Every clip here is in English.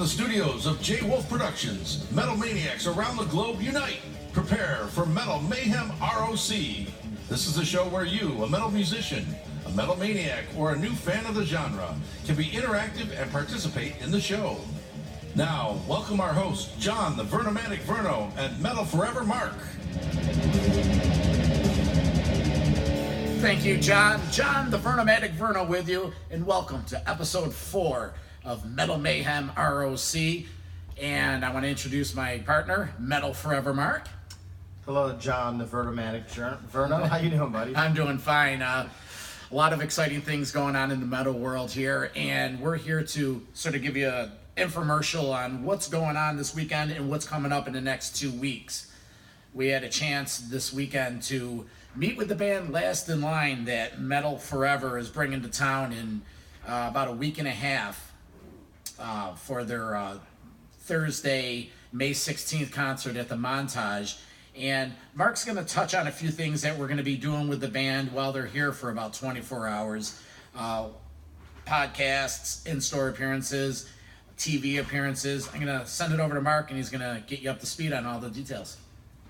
studios of J. Wolf Productions, Metal Maniacs around the globe unite. Prepare for Metal Mayhem ROC. This is a show where you, a metal musician, a metal maniac, or a new fan of the genre, can be interactive and participate in the show. Now, welcome our hosts, John the Vernomatic Verno and Metal Forever Mark. Thank you, John. John the Vernomatic Verno with you, and welcome to episode 4 of Metal Mayhem ROC. And I want to introduce my partner, Metal Forever Mark. Hello, John the Vernomatic Verno. How you doing, buddy? I'm doing fine. A lot of exciting things going on in the metal world here, and we're here to sort of give you an infomercial on what's going on this weekend and what's coming up in the next 2 weeks. We had a chance this weekend to meet with the band Last in Line that Metal Forever is bringing to town in about a week and a half for their Thursday, May 16th concert at the Montage. And Mark's going to touch on a few things that we're going to be doing with the band while they're here for about 24 hours. Podcasts, in-store appearances, TV appearances. I'm going to send it over to Mark, and he's going to get you up to speed on all the details.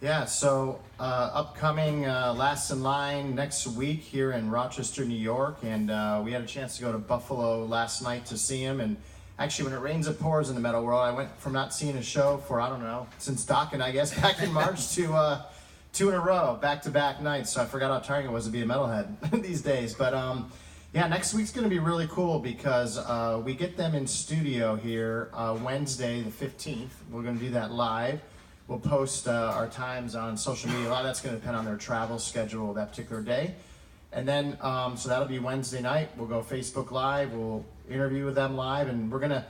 Yeah, so upcoming Last in Line next week here in Rochester, New York. And we had a chance to go to Buffalo last night to see him. And actually, when it rains, it pours in the metal world. I went from not seeing a show for, I don't know, since Dokken, I guess, back in March to 2 in a row, back-to-back nights. So I forgot how tiring it was to be a metalhead these days. But yeah, next week's going to be really cool because we get them in studio here Wednesday the 15th. We're going to do that live. We'll post our times on social media. A lot of that's going to depend on their travel schedule that particular day. And then, so that'll be Wednesday night. We'll go Facebook Live. We'll interview with them live, and we're gonna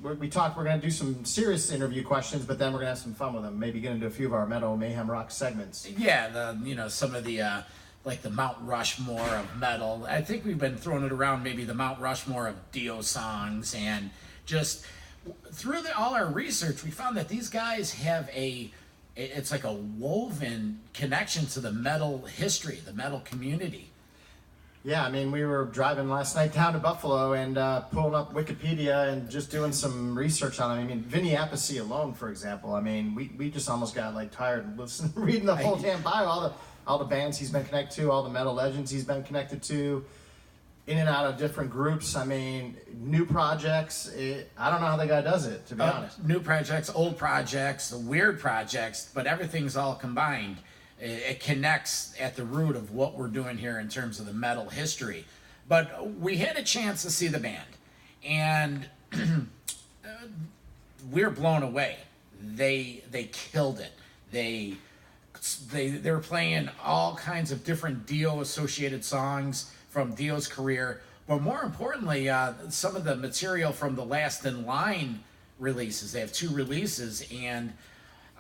do some serious interview questions, but then we're gonna have some fun with them. Maybe get into a few of our Metal Mayhem ROC segments. Yeah, some of the like the Mount Rushmore of metal. I think we've been throwing it around, maybe the Mount Rushmore of Dio songs, and just through all our research, we found that these guys have it's like a woven connection to the metal history, the metal community. Yeah, I mean, we were driving last night down to Buffalo and pulling up Wikipedia and just doing some research on it. I mean, Vinny Appice alone, for example. I mean, we just almost got like tired of reading the whole damn bio, all the bands he's been connected to, all the metal legends he's been connected to, in and out of different groups. I mean, new projects. I don't know how the guy does it, to be honest. New projects, old projects, weird projects, but everything's all combined. It connects at the root of what we're doing here in terms of the metal history. But we had a chance to see the band, and we're blown away. They killed it. They were playing all kinds of different Dio associated songs from Dio's career, but more importantly, some of the material from the Last in Line releases. They have 2 releases, and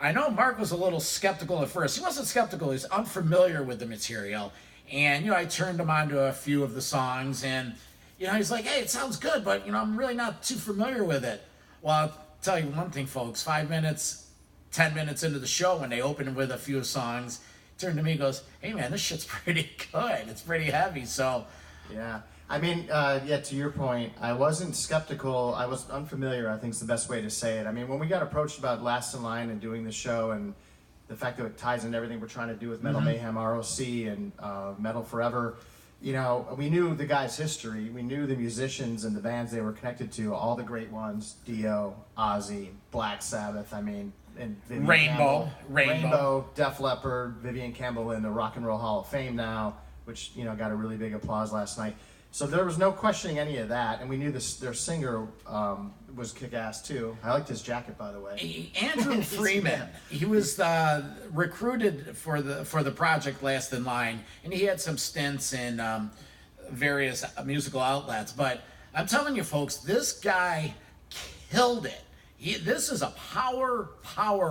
I know Mark was a little skeptical at first. He wasn't skeptical, he was unfamiliar with the material. And, I turned him on to a few of the songs, and, he's like, hey, it sounds good, but, I'm really not too familiar with it. Well, I'll tell you one thing, folks. 5 minutes, 10 minutes into the show, when they opened with a few songs, he turned to me and goes, hey, man, this shit's pretty good. It's pretty heavy, so. Yeah. I mean, to your point, I wasn't skeptical. I was unfamiliar, I think is the best way to say it. I mean, when we got approached about Last in Line and doing the show and the fact that it ties into everything we're trying to do with Metal Mayhem ROC and Metal Forever, we knew the guys' history. We knew the musicians and the bands they were connected to, all the great ones, Dio, Ozzy, Black Sabbath, I mean, and Vivian Rainbow, Def Leppard, Vivian Campbell in the Rock and Roll Hall of Fame now, which, got a really big applause last night. So there was no questioning any of that, and we knew their singer was kick-ass too. I liked his jacket, by the way. Andrew Freeman. He was recruited for the project Last in Line, and he had some stints in various musical outlets. But I'm telling you, folks, this guy killed it. This is a power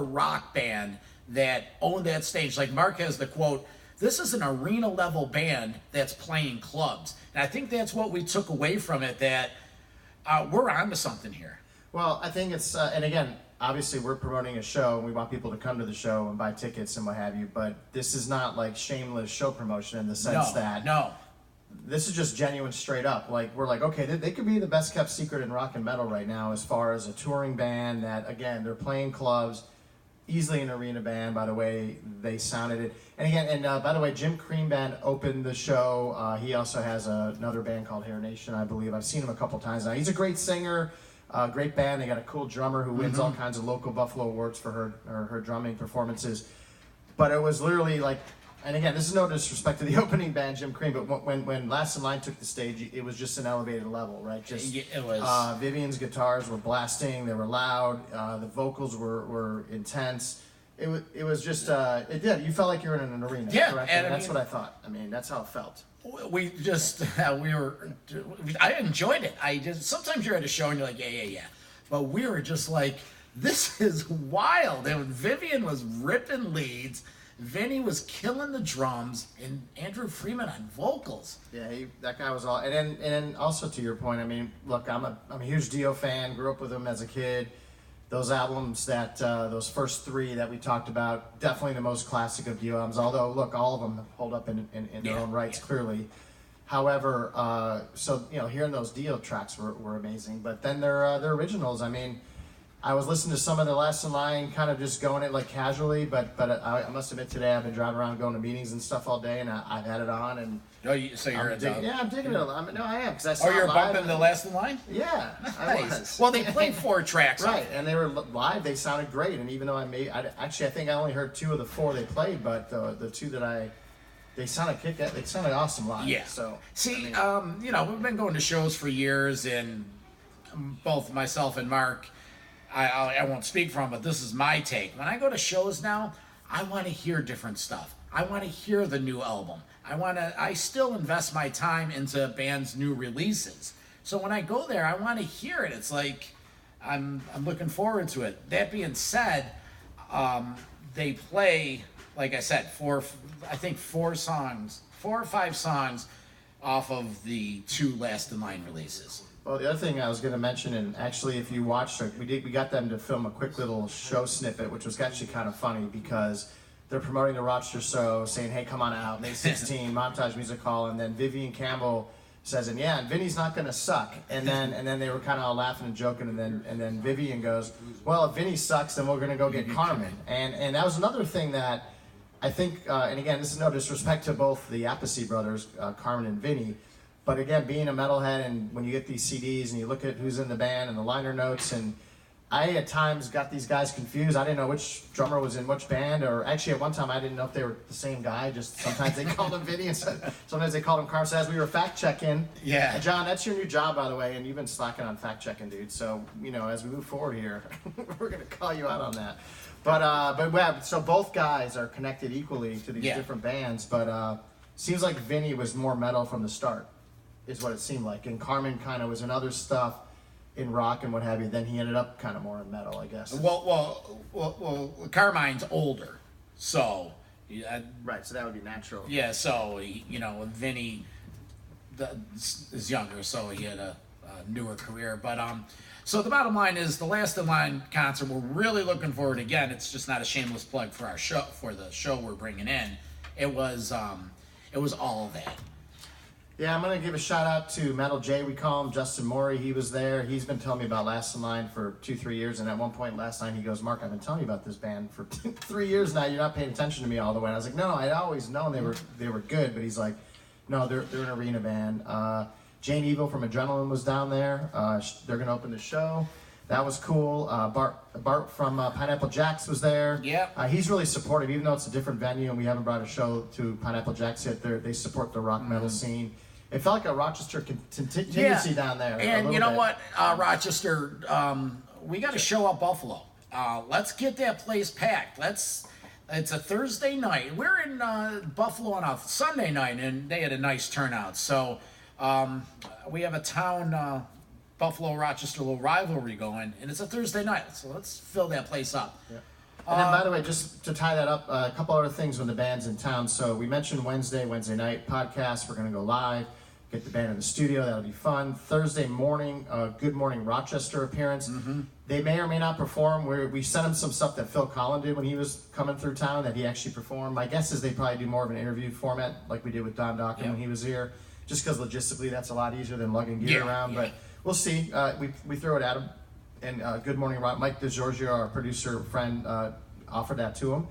rock band that owned that stage. Like Mark has the quote, this is an arena level band that's playing clubs. And I think that's what we took away from it, that we're onto something here. Well, I think it's, and again, obviously we're promoting a show and we want people to come to the show and buy tickets and what have you, but this is not like shameless show promotion in the sense that this is just genuine, straight up. Like, we're like, okay, they could be the best kept secret in rock and metal right now, as far as a touring band that, again, they're playing clubs, easily an arena band. By the way, they sounded it. And again, by the way, Jim Cream Band opened the show. He also has another band called Hair Nation, I believe. I've seen him a couple times now. He's a great singer, great band. They got a cool drummer who wins all kinds of local Buffalo awards for her drumming performances. But it was literally like, and again, this is no disrespect to the opening band, Jim Cream, but when Last in Line took the stage, it was just an elevated level, right? Just it was. Vivian's guitars were blasting, they were loud, the vocals were intense. It was just you felt like you were in an arena, correct? And that's what I thought. I mean, that's how it felt. I enjoyed it. Sometimes you're at a show and you're like, yeah. But we were just like, this is wild. And Vivian was ripping leads. Vinny was killing the drums, and Andrew Freeman on vocals. Yeah, that guy was all. And then also to your point, I mean, look, I'm a huge Dio fan. Grew up with him as a kid. Those albums those first three that we talked about, definitely the most classic of Dio albums. Although, look, all of them hold up in their own rights, clearly. However, so hearing those Dio tracks were amazing. But then their originals, I mean. I was listening to some of the Last in Line, kind of just going it like casually, but I must admit today I've been driving around going to meetings and stuff all day, and I've had it on, and so you're I'm digging it. I am, because I saw. Oh, you're bumping the Last in Line? Yeah, nice. I was. Well, they played 4 tracks, right? And they were live. They sounded great, and even though I think I only heard 2 of the 4 they played, but the 2 that they sounded they sounded awesome live. Yeah. So see, we've been going to shows for years, and both myself and Mark. I won't speak for him, but this is my take. When I go to shows now, I want to hear different stuff. I want to hear the new album. I still invest my time into bands' new releases. So when I go there, I want to hear it. It's like I'm looking forward to it. That being said, they play, like I said, 4 or 5 songs off of the 2 Last in Line releases. Well, the other thing I was going to mention, and actually, if you watched, we got them to film a quick little show snippet, which was actually kind of funny because they're promoting the Rochester show, saying, "Hey, come on out, May 16, Montage Music Hall," and then Vivian Campbell says, "And yeah, and Vinny's not going to suck." And then they were kind of all laughing and joking, and then Vivian goes, "Well, if Vinny sucks, then we're going to go get Carmen." And that was another thing that I think, and again, this is no disrespect to both the Appice brothers, Carmen and Vinny. But again, being a metalhead, and when you get these CDs and you look at who's in the band and the liner notes, and I at times got these guys confused. I didn't know which drummer was in which band, or actually at one time I didn't know if they were the same guy. Just sometimes they called him Vinny, and sometimes they called him Carmen. So as we were fact checking, yeah, John, that's your new job, by the way, and you've been slacking on fact checking, dude. So as we move forward here, we're gonna call you out on that. But so both guys are connected equally to these different bands, but seems like Vinny was more metal from the start. Is what it seemed like, and Carmen kind of was in other stuff in rock and what have you. Then he ended up kind of more in metal, I guess. Well, Carmine's older, so right. So that would be natural. Yeah. So Vinny is younger, so he had a newer career. But so the bottom line is the Last in Line concert. We're really looking forward. Again, it's just not a shameless plug for our show, for the show we're bringing in. It was all of that. Yeah, I'm going to give a shout out to Metal J, we call him, Justin Morey. He was there. He's been telling me about Last in Line for 2-3 years. And at one point last night, he goes, "Mark, I've been telling you about this band for 3 years now. You're not paying attention to me all the way." And I was like, "No, I'd always known they were good." But he's like, "No, they're an arena band." Jane Evil from Adrenaline was down there. They're going to open the show. That was cool. Bart from Pineapple Jacks was there. Yeah. He's really supportive, even though it's a different venue and we haven't brought a show to Pineapple Jacks yet. They support the rock metal scene. It felt like a Rochester contingency down there. And you know what, Rochester, we got to show up Buffalo. Let's get that place packed. It's a Thursday night. We're in Buffalo on a Sunday night, and they had a nice turnout. So we have a town Buffalo-Rochester little rivalry going, and it's a Thursday night. So let's fill that place up. Yeah. And then, by the way, just to tie that up, a couple other things when the band's in town. So we mentioned Wednesday night podcast. We're going to go live, get the band in the studio. That'll be fun. Thursday morning, Good Morning Rochester appearance. Mm-hmm. They may or may not perform. We sent them some stuff that Phil Collin did when he was coming through town that he actually performed. My guess is they probably do more of an interview format like we did with Don Dokken when he was here. just because logistically that's a lot easier than lugging gear around. Yeah. But we'll see. We throw it at him. And Good Morning Rock, Mike DeGiorgio, our producer friend, offered that to him.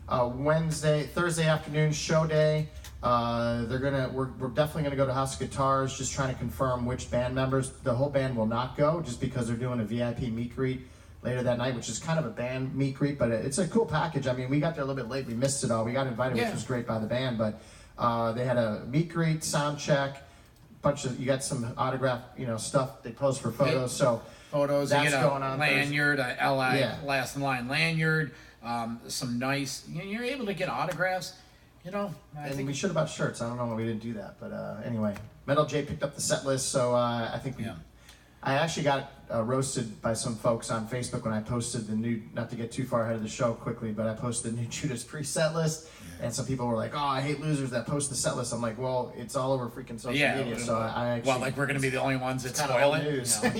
Thursday afternoon, show day. We're definitely gonna go to House of Guitars, just trying to confirm which band members. The whole band will not go, just because they're doing a VIP meet greet later that night, which is kind of a band meet greet, but it's a cool package. I mean, we got there a little bit late, we missed it all. We got invited, which was great by the band, but they had a meet greet, sound check, you got some autograph, stuff they posed for photos. So photos, that's you get going a on lanyard, a LI last in line lanyard, some nice. You're able to get autographs. I think we should have bought shirts. I don't know why we didn't do that, but anyway, Metal J picked up the set list, so I think I actually got roasted by some folks on Facebook when I posted the new. Not to get too far ahead of the show quickly, but I posted the new Judas preset list, and some people were like, "Oh, I hate losers that post the set list." I'm like, "Well, it's all over freaking social media." So I actually like we're gonna be the only ones that spoil it. News. But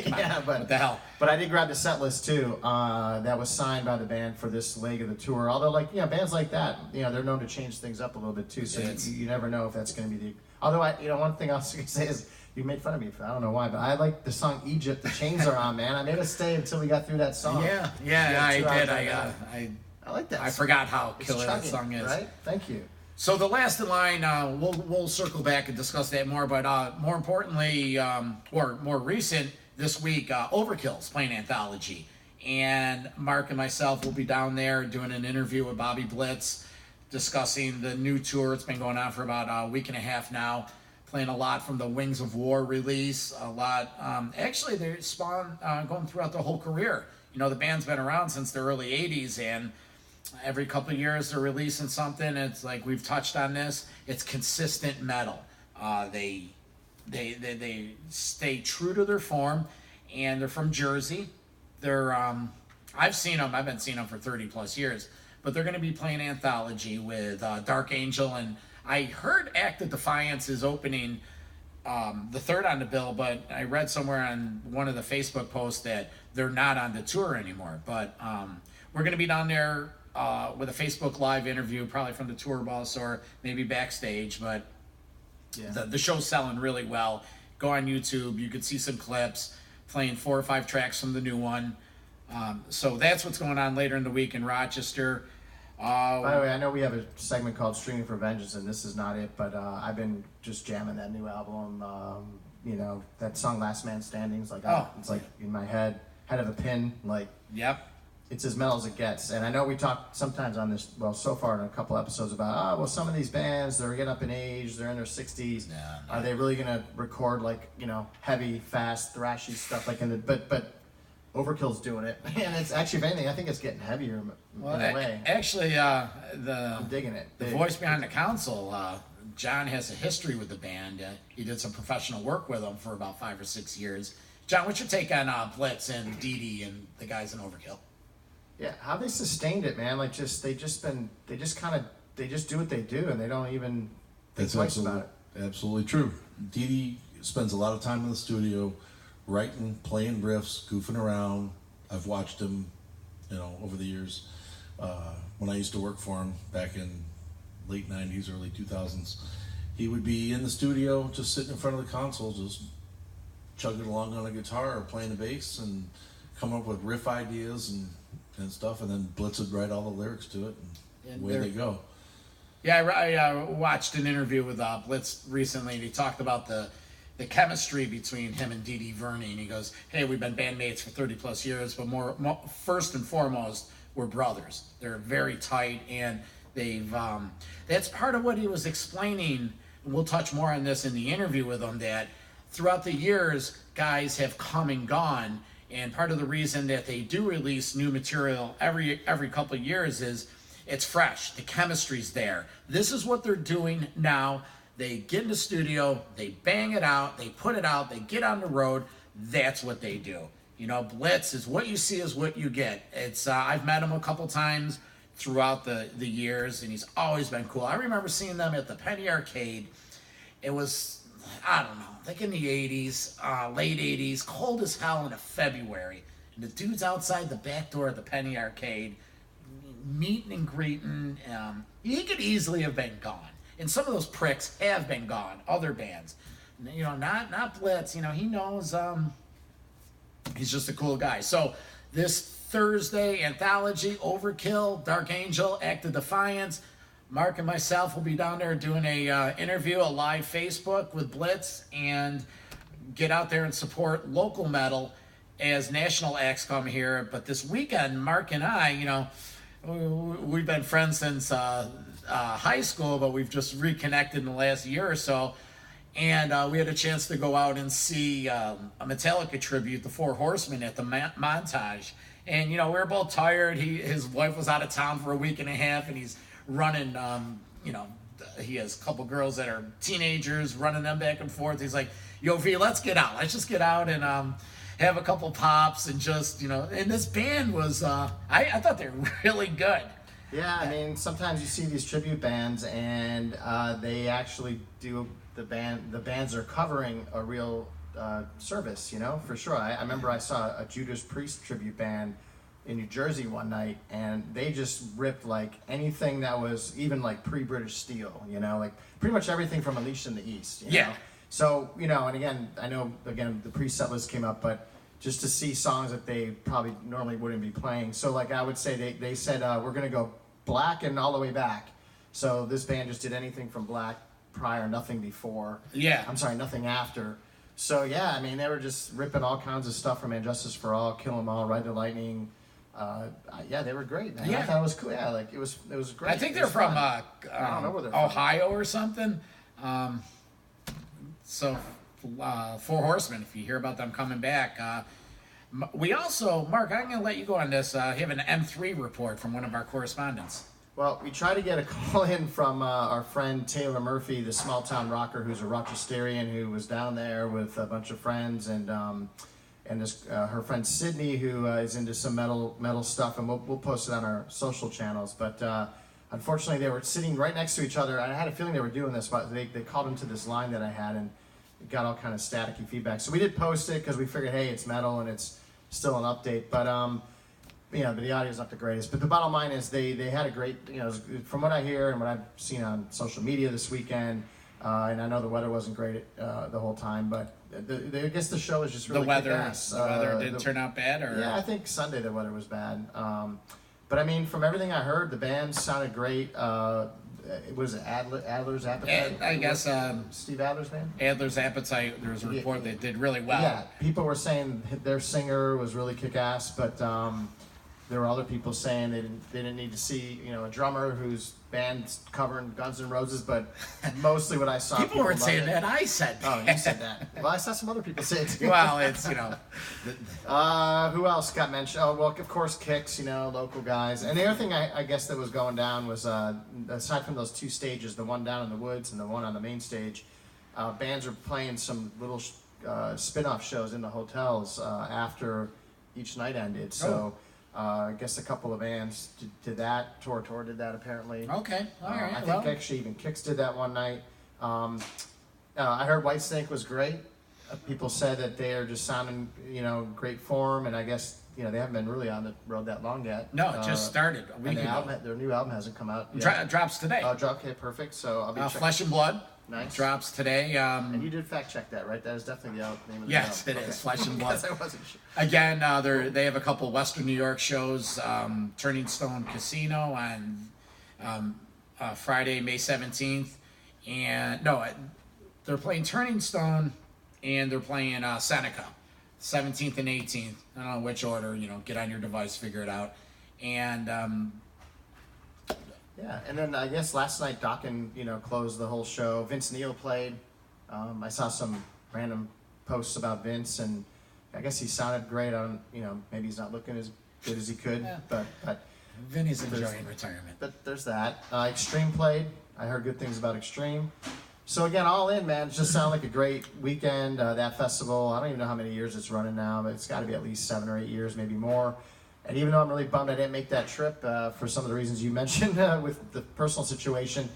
what the hell? But I did grab the set list too. That was signed by the band for this leg of the tour. Although, bands like that, they're known to change things up a little bit too. So you never know if that's going to be the. Although one thing I was going to say is. You made fun of me for I don't know why, but I like the song Egypt. The chains are on, man. I made us stay until we got through that song. I did. I like that. I forgot how killer that song is. Right? Thank you. So the last in line, we'll circle back and discuss that more. But more importantly, or more recent this week, Overkill's playing Anthology, and Mark and myself will be down there doing an interview with Bobby Blitz, discussing the new tour. It's been going on for about a week and a half now. Playing a lot from the Wings of War release, a lot. Actually, they spawn going throughout the whole career. The band's been around since the early '80s, and every couple of years they're releasing something. It's like we've touched on this. It's consistent metal. They stay true to their form, and they're from Jersey. They're I've seen them. I've been seeing them for 30 plus years, but they're going to be playing Anthology with Dark Angel and. I heard Act of Defiance is opening the third on the bill, but I read somewhere on one of the Facebook posts that they're not on the tour anymore. But we're going to be down there with a Facebook Live interview, probably from the tour bus or maybe backstage. But the show's selling really well. Go on YouTube. You could see some clips playing 4 or 5 tracks from the new one. So that's what's going on later in the week in Rochester. By the way, I know we have a segment called Streaming for Vengeance, and this is not it, but I've been just jamming that new album. That song Last Man Standing is it's like in my head of a pin. It's as metal as it gets. And I know we talk sometimes on this, so far in a couple episodes about, some of these bands, they're getting up in age, they're in their 60s. Are they really going to record heavy, fast, thrashy stuff but Overkill's doing it, and it's actually, if anything, I think it's getting heavier in a way. Actually, I'm digging it. The voice behind the console, John has a history with the band. He did some professional work with them for about 5 or 6 years. John, what's your take on Blitz and Dee Dee and the guys in Overkill? Yeah, how they sustained it, man. They just do what they do, and they don't even think twice about it. Absolutely true. Dee Dee spends a lot of time in the studio. Writing, playing riffs, goofing around. I've watched him, over the years. When I used to work for him back in late 90s, early 2000s, he would be in the studio just sitting in front of the console, just chugging along on a guitar or playing the bass and coming up with riff ideas and stuff, and then Blitz would write all the lyrics to it, and away they go. Yeah, I watched an interview with Blitz recently, and he talked about the chemistry between him and Dee Dee Verney, and he goes, "Hey, we've been bandmates for 30 plus years, but more first and foremost, we're brothers. They're very tight, and they've that's part of what he was explaining. And we'll touch more on this in the interview with him. That throughout the years, guys have come and gone, and part of the reason that they do release new material every couple of years is it's fresh. The chemistry's there. This is what they're doing now." They get in the studio, they bang it out, they put it out, they get on the road. That's what they do. Blitz is what you see is what you get. It's I've met him a couple times throughout the years, and he's always been cool. I remember seeing them at the Penny Arcade. It was, I don't know, like in the 80s, late 80s, cold as hell in a February. And the dude's outside the back door of the Penny Arcade, meeting and greeting. He could easily have been gone. And some of those pricks have been gone, other bands. You know, not Blitz. You know, he knows. He's just a cool guy. So this Thursday, Anthology, Overkill, Dark Angel, Act of Defiance. Mark and myself will be down there doing a interview, a live Facebook with Blitz, and get out there and support local metal as national acts come here. But this weekend, Mark and I, you know, we've been friends since high school, but we've just reconnected in the last year or so. And we had a chance to go out and see a Metallica tribute, the Four Horsemen, at the Montage. And, you know, we were both tired. His wife was out of town for a week and a half, and he's running, you know, he has a couple girls that are teenagers, running them back and forth. He's like, yo, V, let's get out. Let's just get out and have a couple pops and just, you know, and this band was, I thought they were really good. Yeah, I mean, sometimes you see these tribute bands and they actually do, the bands are covering a real service, you know, for sure. I remember I saw a Judas Priest tribute band in New Jersey one night, and they just ripped like anything that was even like pre-British Steel, you know, like pretty much everything from Unleashed in the East, you know? So, you know, and again, I know, again, the Priest set list came up, but just to see songs that they probably normally wouldn't be playing. So like I would say they said, we're gonna go Black and all the way back. So this band just did anything from Black prior, nothing before. Yeah. I'm sorry, nothing after. So yeah, I mean, they were just ripping all kinds of stuff from Injustice for All, Kill 'Em All, Ride the Lightning. Yeah, they were great, man. Yeah. I thought it was cool. Yeah, like it was great. I think they're from I don't know where they're Ohio or something. So Four Horsemen, if you hear about them coming back. We also, Mark, I'm going to let you go on this. Have an M3 report from one of our correspondents. Well, we tried to get a call in from our friend Taylor Murphy, the small town rocker who's a Rochesterian who was down there with a bunch of friends, and this, her friend Sydney, who is into some metal stuff, and we'll post it on our social channels. But unfortunately, they were sitting right next to each other. I had a feeling they were doing this, but they called into this line that I had, and it got all kind of staticky feedback. So we did post it because we figured, hey, it's metal and it's still an update. But you know, the audio's not the greatest. But the bottom line is they had a great, you know, from what I hear and what I've seen on social media this weekend. And I know the weather wasn't great the whole time, but I guess the show is just really kick-ass. The weather didn't turn out bad, or yeah, I think Sunday the weather was bad. But I mean, from everything I heard, the band sounded great. Was it Adler's Appetite? I guess Steve Adler's band. Adler's Appetite. There was a report they did really well. Yeah, people were saying their singer was really kick-ass, but there were other people saying they didn't need to see, you know, a drummer whose band's covering Guns N' Roses, but mostly what I saw. People weren't saying that. I said that. Oh, you said that. Well, I saw some other people say it too. Well, it's, you know. Who else got mentioned? Oh, well, of course, Kicks, you know, local guys. And the other thing I guess that was going down was, aside from those two stages, the one down in the woods and the one on the main stage, bands were playing some little spin-off shows in the hotels after each night ended. So. I guess a couple of bands did that. Tor did that apparently. Okay, all right. I think actually even Kicks did that one night. I heard Whitesnake was great. People said that they are just sounding, you know, great form, and I guess, you know, they haven't been really on the road that long yet. No, it just started a week ago. Their new album hasn't come out yet. Drops today. Oh, okay, perfect. So I'll be checking. Flesh and Blood. Nice. Drops today. And you did fact check that, right? That is definitely the name of the album. Yes, it is. Flesh and Blood. I wasn't sure. Again, they have a couple Western New York shows. Turning Stone Casino on Friday, May 17th. And no, they're playing Turning Stone and they're playing Seneca, 17th and 18th. I don't know which order, you know, get on your device, figure it out. And yeah, and then I guess last night Dokken, you know, closed the whole show. Vince Neil played. I saw some random posts about Vince, and I guess he sounded great. You know, maybe he's not looking as good as he could, Yeah. but Vinny's enjoying retirement. But there's that. Extreme played. I heard good things about Extreme. So again, all in, man, it just sounded like a great weekend. That festival, I don't even know how many years it's running now, but it's got to be at least 7 or 8 years, maybe more. And even though I'm really bummed I didn't make that trip for some of the reasons you mentioned with the personal situation,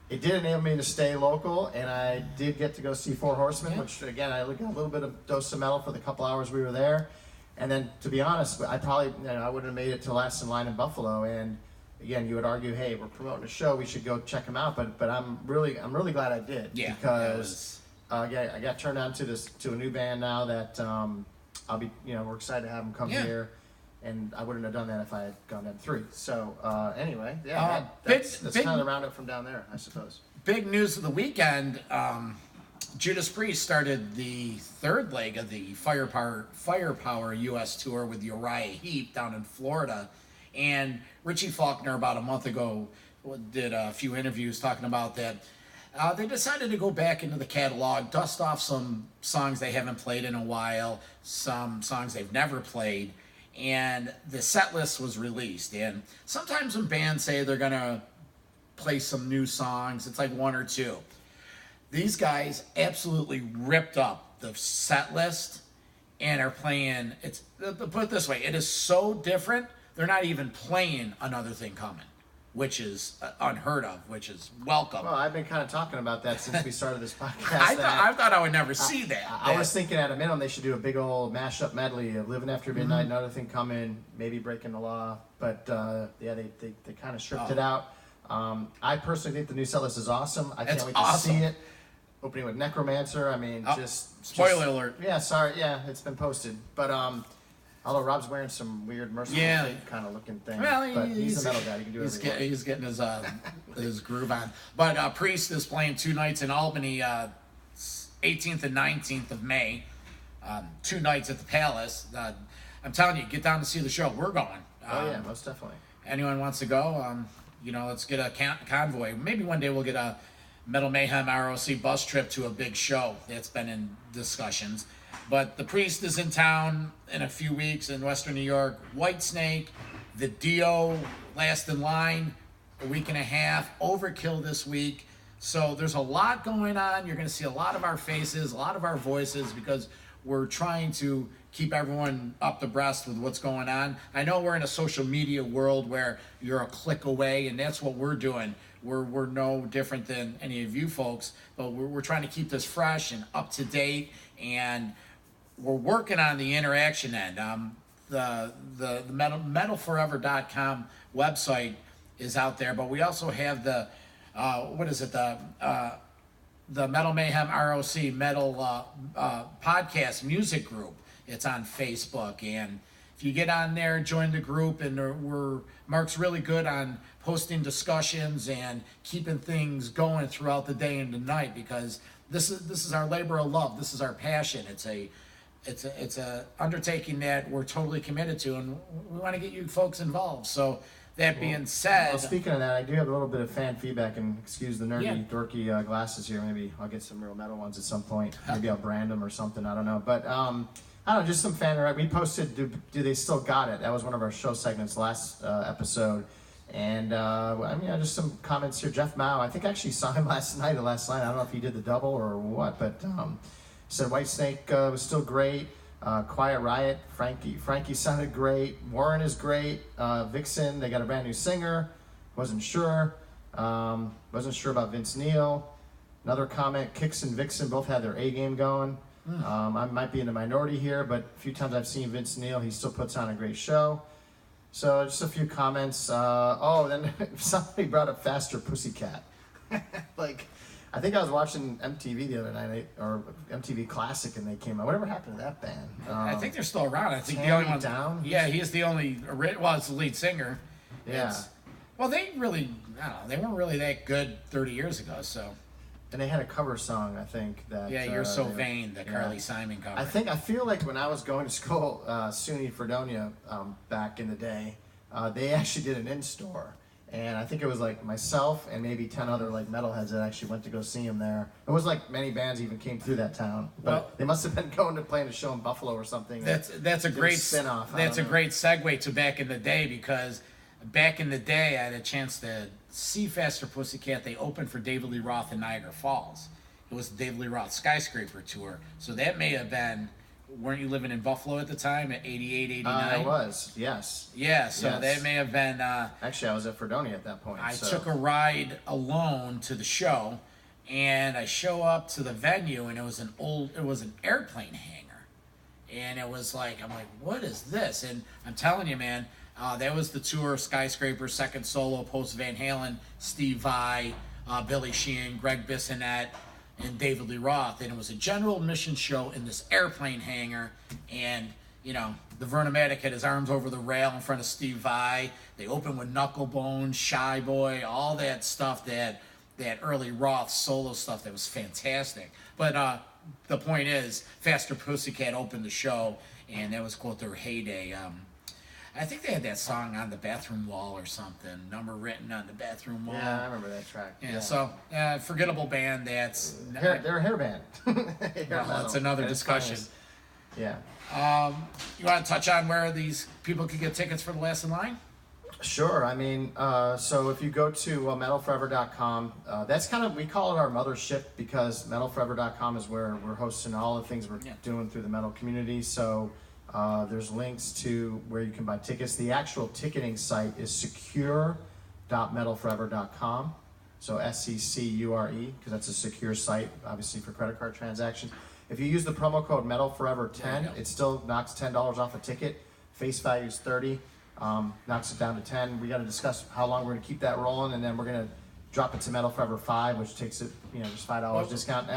it did enable me to stay local, and I did get to go see Four Horsemen, which, again, I got a little bit of dose of metal for the couple hours we were there. And then, to be honest, I probably, you know, I wouldn't have made it to last in line in Buffalo. And again, you would argue, hey, we're promoting a show, we should go check them out. But I'm really glad I did, Yeah, because I got turned on to a new band now that I'll be, we're excited to have them come here. And I wouldn't have done that if I had gone to M3. So anyway, that's kind of the roundup from down there, I suppose. Big news of the weekend. Judas Priest started the third leg of the Firepower U.S. tour with Uriah Heep down in Florida. And Richie Faulkner about a month ago did a few interviews talking about that. They decided to go back into the catalog, dust off some songs they haven't played in a while, some songs they've never played, and the set list was released. And sometimes when bands say they're going to play some new songs, it's like one or two. These guys absolutely ripped up the set list and are playing, put it this way, it is so different, they're not even playing Another Thing Coming, which is unheard of, which is welcome. Well, I've been kind of talking about that since we started this podcast. I thought I would never see that. I was thinking at a minimum they should do a big old mashup medley of Living After Midnight, Another Thing Coming, maybe Breaking the Law. But they kind of stripped it out. I personally think the new set list is awesome. I can't wait to see it. Opening with Necromancer. I mean, spoiler alert. Yeah, sorry. Yeah, it's been posted. But although Rob's wearing some weird Merciful Fate kind of looking thing. Well, but he's a metal guy. He can do everything. He's getting his groove on. But Priest is playing 2 nights in Albany, 18th and 19th of May. 2 nights at the Palace. I'm telling you, get down to see the show. We're going. Oh, yeah, most definitely. Anyone wants to go, let's get a convoy. Maybe one day we'll get a Metal Mayhem ROC bus trip to a big show. That's been in discussions. But the Priest is in town in a few weeks in Western New York. Whitesnake, the Dio, Last in Line, a week and a half. Overkill this week. So there's a lot going on. You're going to see a lot of our faces, a lot of our voices, because we're trying to keep everyone up to breast with what's going on. I know we're in a social media world where you're a click away, and that's what we're doing. We're no different than any of you folks, but we're trying to keep this fresh and up to date, and we're working on the interaction end. The metalforever.com website is out there, but we also have the Metal Mayhem ROC Metal Podcast Music Group. It's on Facebook, and if you get on there, join the group, and Mark's really good on posting discussions and keeping things going throughout the day and the night, because this is our labor of love. This is our passion. It's a undertaking that we're totally committed to, and we want to get you folks involved. So that being said, speaking of that, I do have a little bit of fan feedback, and excuse the nerdy, dorky glasses here. Maybe I'll get some real metal ones at some point. Maybe I'll brand them or something. I don't know, but I don't know, just some fan. We posted, do they still got it? That was one of our show segments last episode. And just some comments here. Jeff Mao, I think I actually saw him last night. I don't know if he did the double or what, but said Whitesnake was still great. Quiet Riot, Frankie sounded great. Warren is great. Vixen, they got a brand new singer. Wasn't sure about Vince Neil. Another comment, Kix and Vixen both had their A game going. I might be in the minority here, but a few times I've seen Vince Neil, he still puts on a great show. So just a few comments. Then somebody brought up Faster Pussycat. I think I was watching MTV the other night, or MTV Classic, and they came out. Whatever happened to that band? I think they're still around. I think the only one down. Yeah, he's the only. Well, it's the lead singer. Yeah. They really, I don't know. They weren't really that good 30 years ago. So. And they had a cover song, I think. You're So Vain, the Carly Simon cover. I feel like when I was going to school, SUNY Fredonia, back in the day, they actually did an in-store. And I think it was like myself and maybe 10 other metalheads that actually went to go see him there. It was like many bands even came through that town. But they must have been going to playing a show in Buffalo or something. That's a great spin-off. That's a great segue to back in the day, because back in the day I had a chance to see Faster Pussycat. They opened for David Lee Roth in Niagara Falls. It was the David Lee Roth Skyscraper tour. So that may have been, weren't you living in Buffalo at the time at 88, 89? I was, yes. Yeah, so that may have been... actually, I was at Fredonia at that point. I took a ride alone to the show, and I show up to the venue, and it was an airplane hangar. And it was I'm like, what is this? And I'm telling you, man, that was the tour, Skyscraper, second solo, post Van Halen, Steve Vai, Billy Sheehan, Greg Bissonette, and David Lee Roth, and it was a general admission show in this airplane hangar, and the Vernomatic had his arms over the rail in front of Steve Vai. They opened with Knucklebone, Shy Boy, all that stuff, that early Roth solo stuff that was fantastic. But the point is, Faster Pussycat opened the show, and that was quote their heyday. I think they had that song On the Bathroom Wall or something, number written on the bathroom wall. Yeah, I remember that track. Yeah. So forgettable band. They're a hair band. That's another discussion. Yeah. You want to touch on where these people can get tickets for the Last in Line? Sure. I mean, so if you go to metalforever.com, that's kind of, we call it our mothership because metalforever.com is where we're hosting all the things we're doing through the metal community. So there's links to where you can buy tickets. The actual ticketing site is secure.metalforever.com. So SECURE, because that's a secure site, obviously for credit card transactions. If you use the promo code METALFOREVER10, it still knocks $10 off a ticket. Face value is $30, knocks it down to $10. We got to discuss how long we're going to keep that rolling, and then we're going to drop it to Metal Forever 5, which takes it, just $5 discount.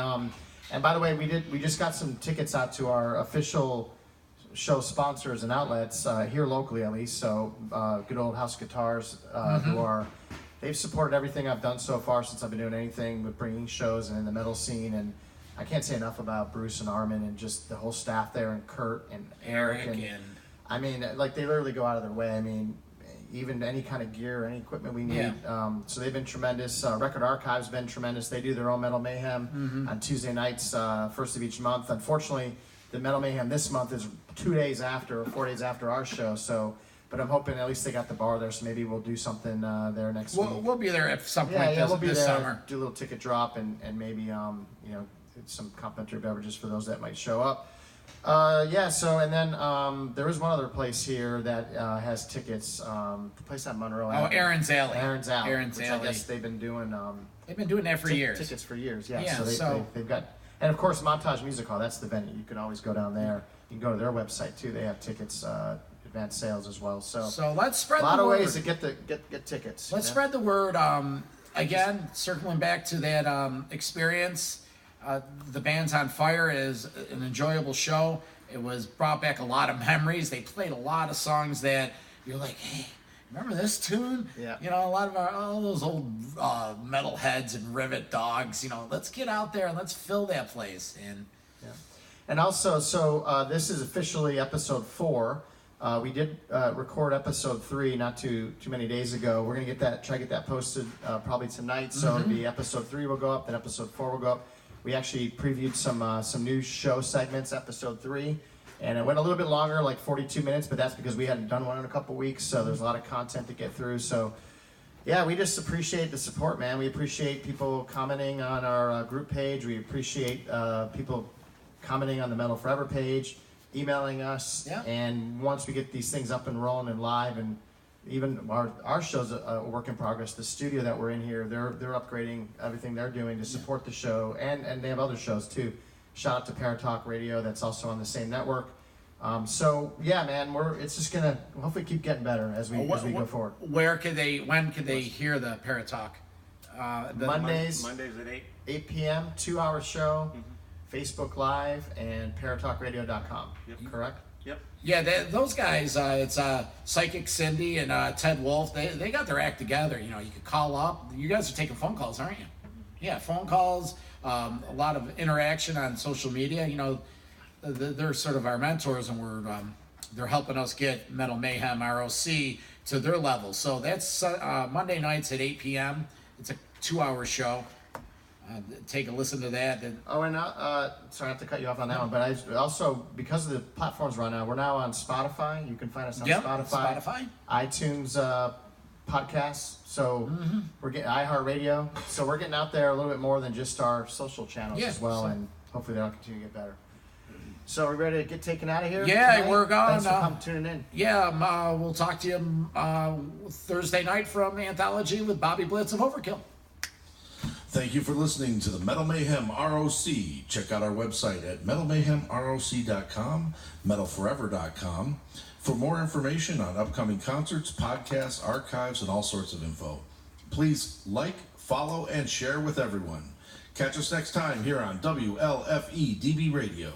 And by the way, we just got some tickets out to our official show sponsors and outlets here locally, at least. So good old House Guitars, they've supported everything I've done so far since I've been doing anything with bringing shows and in the metal scene. And I can't say enough about Bruce and Armin and just the whole staff there, and Kurt and Eric and I mean, like, they literally go out of their way. I mean, even any kind of gear, any equipment we need. So they've been tremendous. Record Archive's been tremendous. They do their own Metal Mayhem on Tuesday nights, first of each month. Unfortunately, the Metal Mayhem this month is 4 days after our show. So, but I'm hoping at least they got the bar there, so maybe we'll do something there next week. We'll be there at some point we'll be this there, summer. Do a little ticket drop and maybe some complimentary beverages for those that might show up. So and then there is one other place here that has tickets. The place on Monroe. Aaron's Alley. Aaron's Alley. Aaron's which Alley. I guess they've been doing. They've been doing that for years. Tickets for years. Yeah. Yeah, So they've got, and of course Montage Music Hall. That's the venue. You can always go down there. You can go to their website too. They have tickets, advanced sales as well. So let's spread the word. A lot of ways to get tickets. Let's spread the word. Again, circling back to that experience. The Band's on Fire is an enjoyable show. It was brought back a lot of memories. They played a lot of songs that you're like, hey, remember this tune? Yeah. A lot of all those old metal heads and rivet dogs. Let's get out there and let's fill that place. And also, so this is officially episode 4. We did record episode 3 not too many days ago. We're gonna try to get that posted probably tonight. So it'll be episode 3 will go up, then episode 4 will go up. We actually previewed some new show segments, episode 3, and it went a little bit longer, like 42 minutes, but that's because we hadn't done one in a couple weeks, so there's a lot of content to get through. So, yeah, we just appreciate the support, man. We appreciate people commenting on our group page. We appreciate people commenting on the Metal Forever page, emailing us, and once we get these things up and rolling and live, and even our show's a work in progress. The studio that we're in here, they're upgrading everything they're doing to support the show, and they have other shows too. Shout out to Paratalk Radio, that's also on the same network. So yeah, man, it's just gonna hopefully keep getting better as we go forward. When could they hear the Paratalk? Mondays at 8 p.m. 2-hour show, Facebook Live and paratalkradio.com. Correct? Yep. Yeah, those guys, it's Psychic Cindy and Ted Wolf, they got their act together. You could call up. You guys are taking phone calls, aren't you? Yeah, phone calls, a lot of interaction on social media. They're sort of our mentors, and they're helping us get Metal Mayhem ROC to their level. So that's Monday nights at 8 p.m. It's a 2-hour show. Take a listen to that. Sorry not to cut you off on that one, but I also, because of the platforms we're on now, we're now on Spotify. You can find us on Spotify, iTunes podcasts. So we're getting iHeartRadio. So we're getting out there a little bit more than just our social channels as well, and hopefully that'll continue to get better. So are we ready to get taken out of here? Yeah, tonight? we're going. Thanks for tuning in. Yeah, we'll talk to you Thursday night from Anthology with Bobby Blitz of Overkill. Thank you for listening to the Metal Mayhem ROC. Check out our website at metalmayhemroc.com, metalforever.com for more information on upcoming concerts, podcasts, archives, and all sorts of info. Please like, follow, and share with everyone. Catch us next time here on WLFE DB Radio.